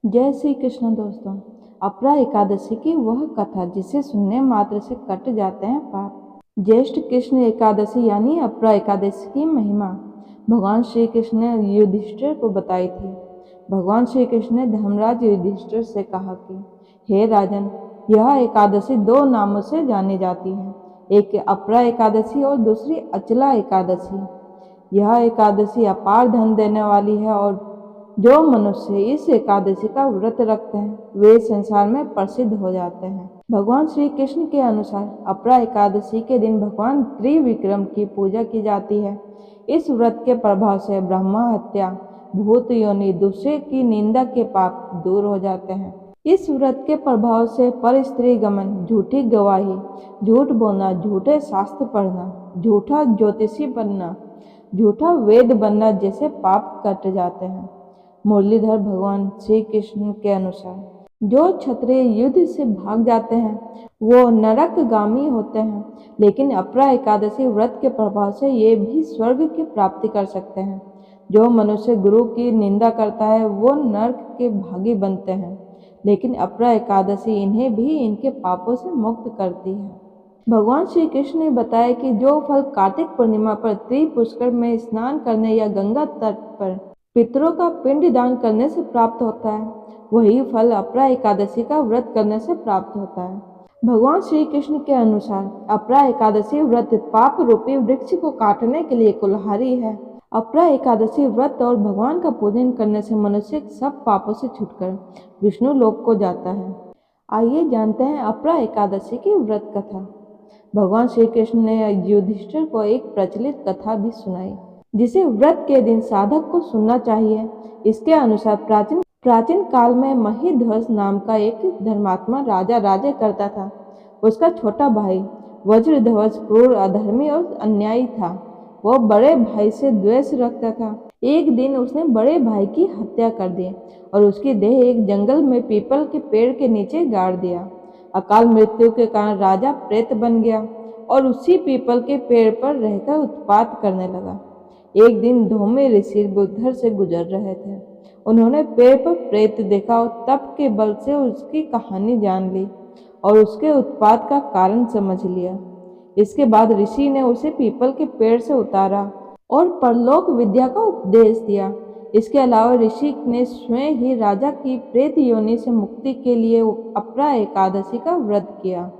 जय श्री कृष्ण दोस्तों। अपरा एकादशी की वह कथा जिसे सुनने मात्र से कट जाते हैं पाप। ज्येष्ठ कृष्ण एकादशी यानी अपरा एकादशी की महिमा भगवान श्री कृष्ण ने युधिष्ठिर को बताई थी। भगवान श्री कृष्ण ने धर्मराज युधिष्ठिर से कहा कि हे राजन, यह एकादशी दो नामों से जानी जाती है, एक अपरा एकादशी और दूसरी अचला एकादशी। यह एकादशी अपार धन देने वाली है और जो मनुष्य इस एकादशी का व्रत रखते हैं वे संसार में प्रसिद्ध हो जाते हैं। भगवान श्री कृष्ण के अनुसार अपरा एकादशी के दिन भगवान त्रिविक्रम की पूजा की जाती है। इस व्रत के प्रभाव से ब्रह्मा हत्या, भूत योनि, दूसरे की निंदा के पाप दूर हो जाते हैं। इस व्रत के प्रभाव से पर स्त्री गमन, झूठी गवाही, झूठ बोलना, झूठे शास्त्र पढ़ना, झूठा ज्योतिषी बनना, झूठा वेद बनना जैसे पाप कट जाते हैं। मुरलीधर भगवान श्री कृष्ण के अनुसार जो क्षत्रिय युद्ध से भाग जाते हैं वो नरकगामी होते हैं, लेकिन अपरा एकादशी व्रत के प्रभाव से ये भी स्वर्ग की प्राप्ति कर सकते हैं। जो मनुष्य गुरु की निंदा करता है वो नरक के भागी बनते हैं, लेकिन अपरा एकादशी इन्हें भी इनके पापों से मुक्त करती है। भगवान श्री कृष्ण ने बताया कि जो फल कार्तिक पूर्णिमा पर त्रिपुष्कर में स्नान करने या गंगा तट पर पितरों का पिंड दान करने से प्राप्त होता है, वही फल अपरा एकादशी का व्रत करने से प्राप्त होता है। भगवान श्री कृष्ण के अनुसार अपरा एकादशी व्रत पाप रूपी वृक्ष को काटने के लिए कुल्हाड़ी है। अपरा एकादशी व्रत और भगवान का पूजन करने से मनुष्य सब पापों से छूटकर विष्णु लोक को जाता है। आइए जानते हैं अपरा एकादशी की व्रत कथा। भगवान श्री कृष्ण ने युधिष्ठिर को एक प्रचलित कथा भी सुनाई जिसे व्रत के दिन साधक को सुनना चाहिए। इसके अनुसार प्राचीन काल में महिध्वज नाम का एक धर्मात्मा राजा राज्य करता था। उसका छोटा भाई वज्रध्वज क्रूर, अधर्मी और अन्यायी था। वह बड़े भाई से द्वेष रखता था। एक दिन उसने बड़े भाई की हत्या कर दी और उसकी देह एक जंगल में पीपल के पेड़ के नीचे गाड़ दिया। अकाल मृत्यु के कारण राजा प्रेत बन गया और उसी पीपल के पेड़ पर रहकर उत्पात करने लगा। एक दिन धौम्य ऋषि उधर से गुजर रहे थे। उन्होंने पेड़ पर प्रेत देखा और तप के बल से उसकी कहानी जान ली और उसके उत्पात का कारण समझ लिया। इसके बाद ऋषि ने उसे पीपल के पेड़ से उतारा और परलोक विद्या का उपदेश दिया। इसके अलावा ऋषि ने स्वयं ही राजा की प्रेत योनि से मुक्ति के लिए अपरा एकादशी का व्रत किया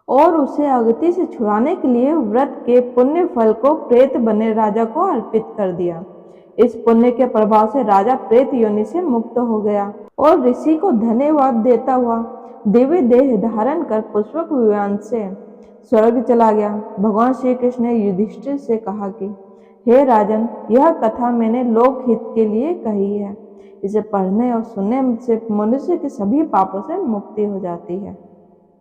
और उसे अगति से छुड़ाने के लिए व्रत के पुण्य फल को प्रेत बने राजा को अर्पित कर दिया। इस पुण्य के प्रभाव से राजा प्रेत योनि से मुक्त हो गया और ऋषि को धन्यवाद देता हुआ दिव्य देह धारण कर पुष्पक विमान से स्वर्ग चला गया। भगवान श्री कृष्ण ने युधिष्ठिर से कहा कि हे राजन, यह कथा मैंने लोक हित के लिए कही है। इसे पढ़ने और सुनने से मनुष्य के सभी पापों से मुक्ति हो जाती है।